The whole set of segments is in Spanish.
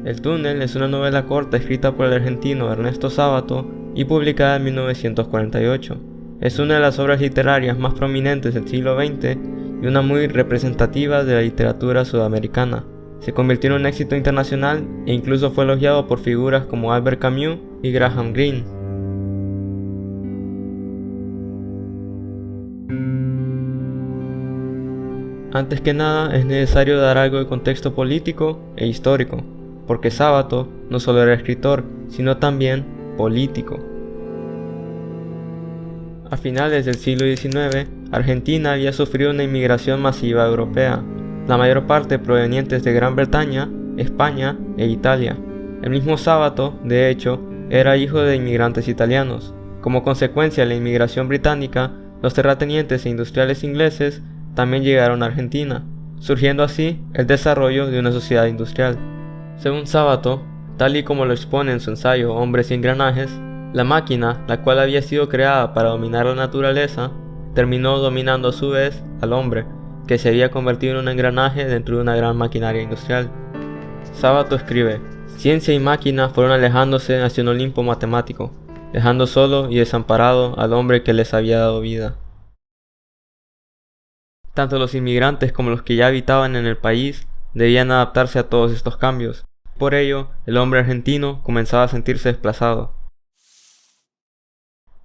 El túnel es una novela corta escrita por el argentino Ernesto Sábato y publicada en 1948. Es una de las obras literarias más prominentes del siglo XX y una muy representativa de la literatura sudamericana. Se convirtió en un éxito internacional e incluso fue elogiado por figuras como Albert Camus y Graham Greene. Antes que nada es necesario dar algo de contexto político e histórico, porque Sábato no solo era escritor, sino también político. A finales del siglo XIX, Argentina había sufrido una inmigración masiva europea, la mayor parte provenientes de Gran Bretaña, España e Italia. El mismo Sábato, de hecho, era hijo de inmigrantes italianos. Como consecuencia de la inmigración británica, los terratenientes e industriales ingleses también llegaron a Argentina, surgiendo así el desarrollo de una sociedad industrial. Según Sábato, tal y como lo expone en su ensayo Hombres y engranajes, la máquina, la cual había sido creada para dominar la naturaleza, terminó dominando a su vez al hombre, que se había convertido en un engranaje dentro de una gran maquinaria industrial. Sábato escribe: ciencia y máquina fueron alejándose hacia un Olimpo matemático, dejando solo y desamparado al hombre que les había dado vida. Tanto los inmigrantes como los que ya habitaban en el país debían adaptarse a todos estos cambios. Por ello, el hombre argentino comenzaba a sentirse desplazado.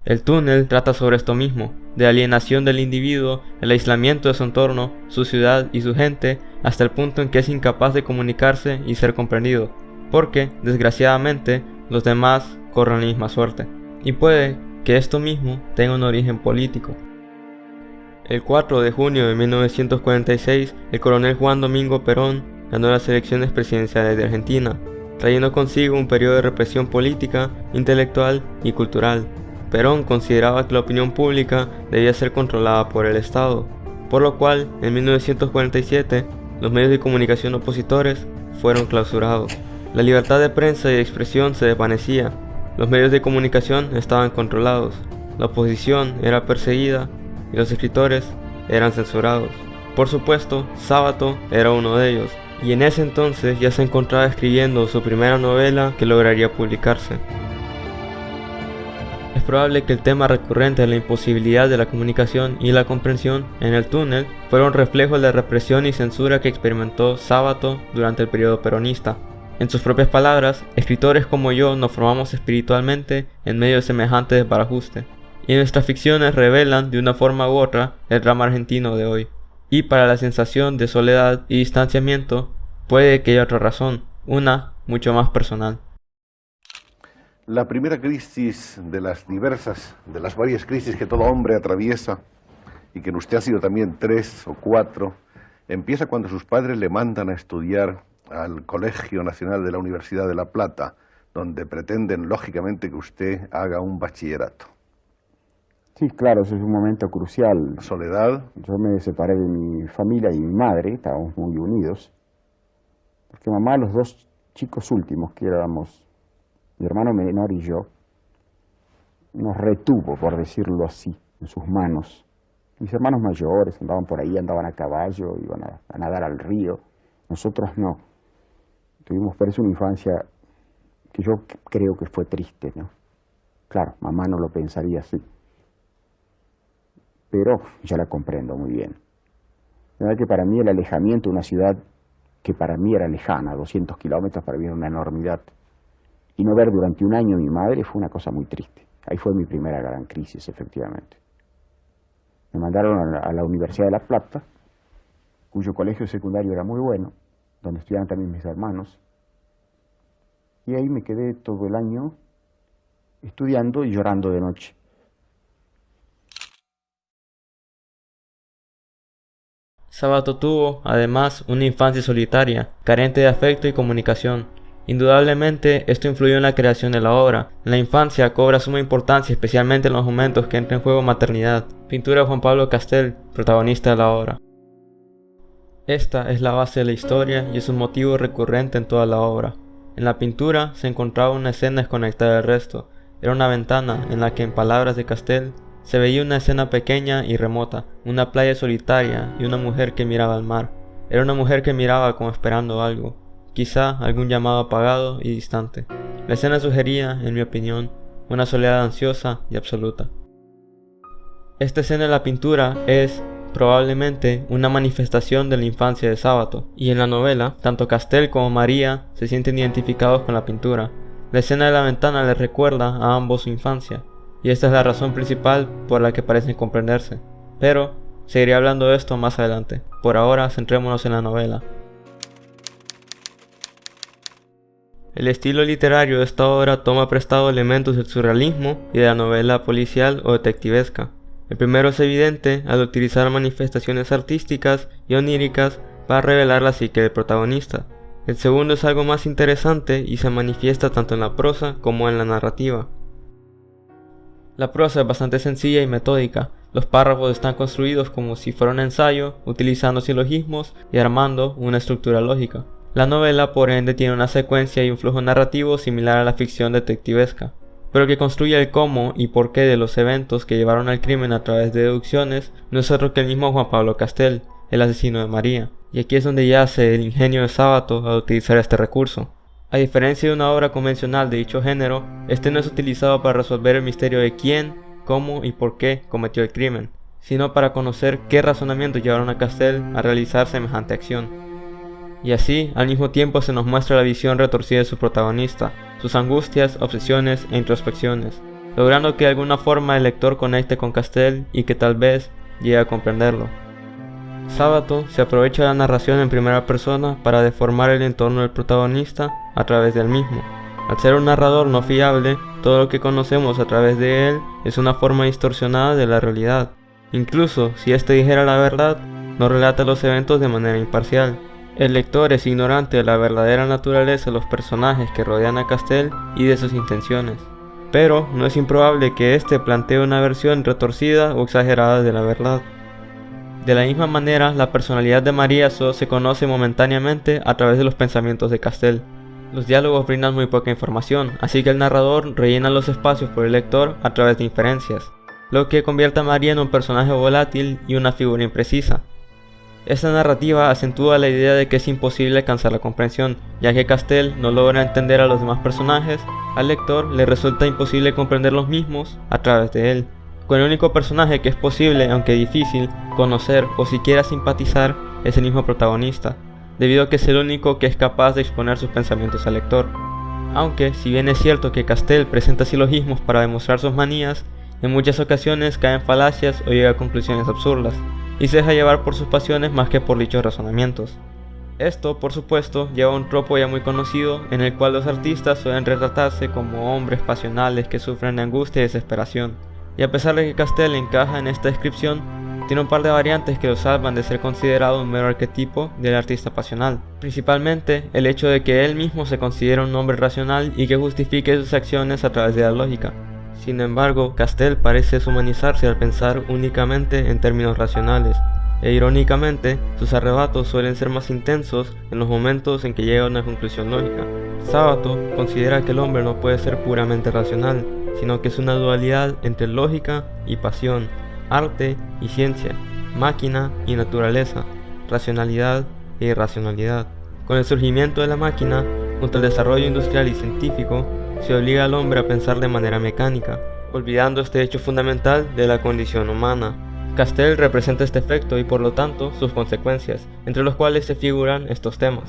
El túnel trata sobre esto mismo, de alienación del individuo, el aislamiento de su entorno, su ciudad y su gente, hasta el punto en que es incapaz de comunicarse y ser comprendido, porque, desgraciadamente, los demás corren la misma suerte. Y puede que esto mismo tenga un origen político. El 4 de junio de 1946, el coronel Juan Domingo Perón ganó las elecciones presidenciales de Argentina, trayendo consigo un periodo de represión política, intelectual y cultural. Perón consideraba que la opinión pública debía ser controlada por el Estado, por lo cual, en 1947, los medios de comunicación opositores fueron clausurados. La libertad de prensa y de expresión se desvanecía, los medios de comunicación estaban controlados, la oposición era perseguida y los escritores eran censurados. Por supuesto, Sábato era uno de ellos, y en ese entonces ya se encontraba escribiendo su primera novela que lograría publicarse. Es probable que el tema recurrente de la imposibilidad de la comunicación y la comprensión en el túnel fuera un reflejo de la represión y censura que experimentó Sábato durante el periodo peronista. En sus propias palabras, escritores como yo nos formamos espiritualmente en medio de semejante desbarajuste, y nuestras ficciones revelan de una forma u otra el drama argentino de hoy. Y para la sensación de soledad y distanciamiento puede que haya otra razón, una mucho más personal. La primera crisis de las varias crisis que todo hombre atraviesa, y que en usted ha sido también 3 o 4, empieza cuando sus padres le mandan a estudiar al Colegio Nacional de la Universidad de La Plata, donde pretenden lógicamente que usted haga un bachillerato. Sí, claro, ese es un momento crucial. Soledad. Yo me separé de mi familia y mi madre, estábamos muy unidos, porque mamá, los 2 chicos últimos, que éramos mi hermano menor y yo, nos retuvo, por decirlo así, en sus manos. Mis hermanos mayores andaban por ahí, andaban a caballo, iban a nadar al río, nosotros no. Tuvimos por eso una infancia que yo creo que fue triste, ¿no? Claro, mamá no lo pensaría así, pero yo la comprendo muy bien. La verdad que para mí el alejamiento de una ciudad que para mí era lejana, 200 kilómetros, para mí era una enormidad, y no ver durante un año a mi madre fue una cosa muy triste. Ahí fue mi primera gran crisis, efectivamente. Me mandaron a la Universidad de La Plata, cuyo colegio secundario era muy bueno, donde estudiaban también mis hermanos, y ahí me quedé todo el año estudiando y llorando de noche. Sábato tuvo, además, una infancia solitaria, carente de afecto y comunicación. Indudablemente, esto influyó en la creación de la obra. La infancia cobra suma importancia, especialmente en los momentos que entra en juego maternidad. Pintura de Juan Pablo Castel, protagonista de la obra. Esta es la base de la historia y es un motivo recurrente en toda la obra. En la pintura se encontraba una escena desconectada del resto. Era una ventana en la que, en palabras de Castel, Se veía una escena pequeña y remota, una playa solitaria y una mujer que miraba al mar. Era una mujer que miraba como esperando algo, quizá algún llamado apagado y distante. La escena sugería, en mi opinión, una soledad ansiosa y absoluta. Esta escena en la pintura es, probablemente, una manifestación de la infancia de Sábato, y en la novela, tanto Castel como María se sienten identificados con la pintura. La escena de la ventana les recuerda a ambos su infancia, y esta es la razón principal por la que parecen comprenderse. Pero seguiré hablando de esto más adelante. Por ahora, centrémonos en la novela. El estilo literario de esta obra toma prestado elementos del surrealismo y de la novela policial o detectivesca. El primero es evidente al utilizar manifestaciones artísticas y oníricas para revelar la psique del protagonista. El segundo es algo más interesante y se manifiesta tanto en la prosa como en la narrativa. La prosa es bastante sencilla y metódica. Los párrafos están construidos como si fuera un ensayo, utilizando silogismos y armando una estructura lógica. La novela, por ende, tiene una secuencia y un flujo narrativo similar a la ficción detectivesca, pero que construye el cómo y por qué de los eventos que llevaron al crimen a través de deducciones no es otro que el mismo Juan Pablo Castel, el asesino de María. Y aquí es donde yace el ingenio de Sábato al utilizar este recurso. A diferencia de una obra convencional de dicho género, este no es utilizado para resolver el misterio de quién, cómo y por qué cometió el crimen, sino para conocer qué razonamientos llevaron a Castel a realizar semejante acción. Y así, al mismo tiempo se nos muestra la visión retorcida de su protagonista, sus angustias, obsesiones e introspecciones, logrando que de alguna forma el lector conecte con Castel y que tal vez llegue a comprenderlo. Sábato se aprovecha de la narración en primera persona para deformar el entorno del protagonista a través del mismo. Al ser un narrador no fiable, todo lo que conocemos a través de él es una forma distorsionada de la realidad. Incluso si éste dijera la verdad, no relata los eventos de manera imparcial. El lector es ignorante de la verdadera naturaleza de los personajes que rodean a Castel y de sus intenciones. Pero no es improbable que éste plantee una versión retorcida o exagerada de la verdad. De la misma manera, la personalidad de María solo se conoce momentáneamente a través de los pensamientos de Castel. Los diálogos brindan muy poca información, así que el narrador rellena los espacios por el lector a través de inferencias, lo que convierte a María en un personaje volátil y una figura imprecisa. Esta narrativa acentúa la idea de que es imposible alcanzar la comprensión, ya que Castel no logra entender a los demás personajes, al lector le resulta imposible comprender los mismos a través de él. Con el único personaje que es posible, aunque difícil, conocer o siquiera simpatizar es el mismo protagonista, debido a que es el único que es capaz de exponer sus pensamientos al lector. Aunque, si bien es cierto que Castel presenta silogismos para demostrar sus manías, en muchas ocasiones cae en falacias o llega a conclusiones absurdas, y se deja llevar por sus pasiones más que por dichos razonamientos. Esto, por supuesto, lleva a un tropo ya muy conocido, en el cual los artistas suelen retratarse como hombres pasionales que sufren de angustia y desesperación. Y a pesar de que Castel encaja en esta descripción, tiene un par de variantes que lo salvan de ser considerado un mero arquetipo del artista pasional. Principalmente el hecho de que él mismo se considera un hombre racional y que justifique sus acciones a través de la lógica. Sin embargo, Castel parece deshumanizarse al pensar únicamente en términos racionales, e irónicamente, sus arrebatos suelen ser más intensos en los momentos en que llega a una conclusión lógica. Sábato considera que el hombre no puede ser puramente racional, sino que es una dualidad entre lógica y pasión, arte y ciencia, máquina y naturaleza, racionalidad e irracionalidad. Con el surgimiento de la máquina, junto al desarrollo industrial y científico, se obliga al hombre a pensar de manera mecánica, olvidando este hecho fundamental de la condición humana. Castel representa este efecto y por lo tanto sus consecuencias, entre los cuales se figuran estos temas.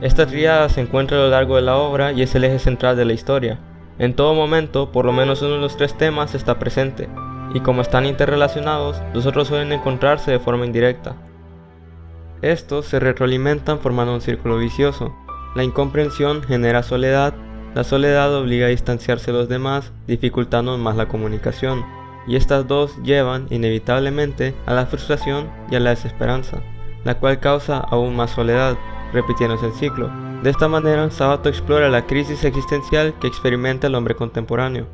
Esta tríada se encuentra a lo largo de la obra y es el eje central de la historia. En todo momento, por lo menos uno de los tres temas está presente, y como están interrelacionados, los otros suelen encontrarse de forma indirecta. Estos se retroalimentan formando un círculo vicioso. La incomprensión genera soledad, la soledad obliga a distanciarse de los demás, dificultando más la comunicación, y estas dos llevan inevitablemente a la frustración y a la desesperanza, la cual causa aún más soledad, repitiéndose el ciclo. De esta manera, Sábato explora la crisis existencial que experimenta el hombre contemporáneo.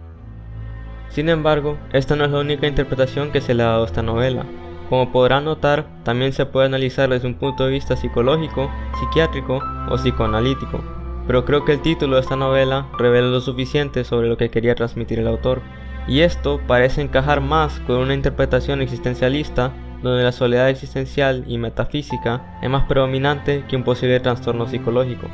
Sin embargo, esta no es la única interpretación que se le ha dado a esta novela. Como podrán notar, también se puede analizar desde un punto de vista psicológico, psiquiátrico o psicoanalítico, pero creo que el título de esta novela revela lo suficiente sobre lo que quería transmitir el autor. y esto parece encajar más con una interpretación existencialista donde la soledad existencial y metafísica es más predominante que un posible trastorno psicológico.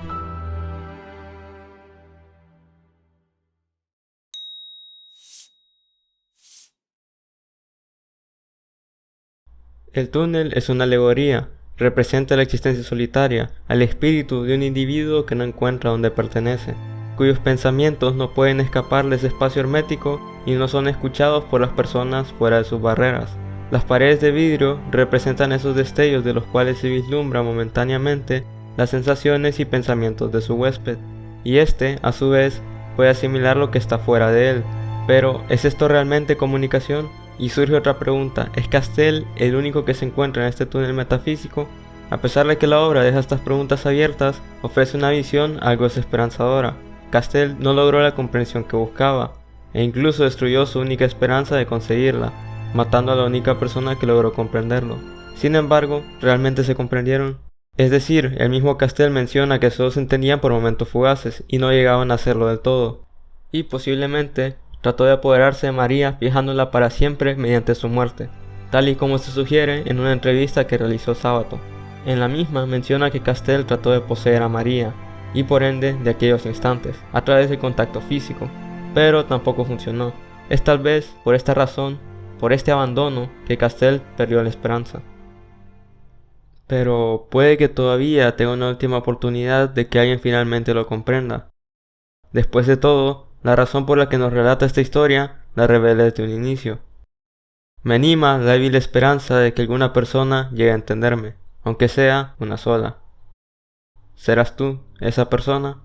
El túnel es una alegoría, representa la existencia solitaria, al espíritu de un individuo que no encuentra donde pertenece, cuyos pensamientos no pueden escapar de ese espacio hermético y no son escuchados por las personas fuera de sus barreras. Las paredes de vidrio representan esos destellos de los cuales se vislumbra momentáneamente las sensaciones y pensamientos de su huésped, y éste, a su vez, puede asimilar lo que está fuera de él. Pero, ¿es esto realmente comunicación? Y surge otra pregunta, ¿es Castell el único que se encuentra en este túnel metafísico? A pesar de que la obra deja estas preguntas abiertas, ofrece una visión algo desesperanzadora. Castell no logró la comprensión que buscaba, e incluso destruyó su única esperanza de conseguirla, matando a la única persona que logró comprenderlo. Sin embargo, ¿realmente se comprendieron? Es decir, el mismo Castell menciona que solo se entendían por momentos fugaces y no llegaban a hacerlo del todo. Y posiblemente trató de apoderarse de María fijándola para siempre mediante su muerte, tal y como se sugiere en una entrevista que realizó Sábato. En la misma menciona que Castell trató de poseer a María, y por ende de aquellos instantes, a través del contacto físico, pero tampoco funcionó. Es tal vez por esta razón, por este abandono, que Castell perdió la esperanza. Pero puede que todavía tenga una última oportunidad de que alguien finalmente lo comprenda. Después de todo, la razón por la que nos relata esta historia la revela desde un inicio. Me anima la débil esperanza de que alguna persona llegue a entenderme, aunque sea una sola. ¿Serás tú esa persona?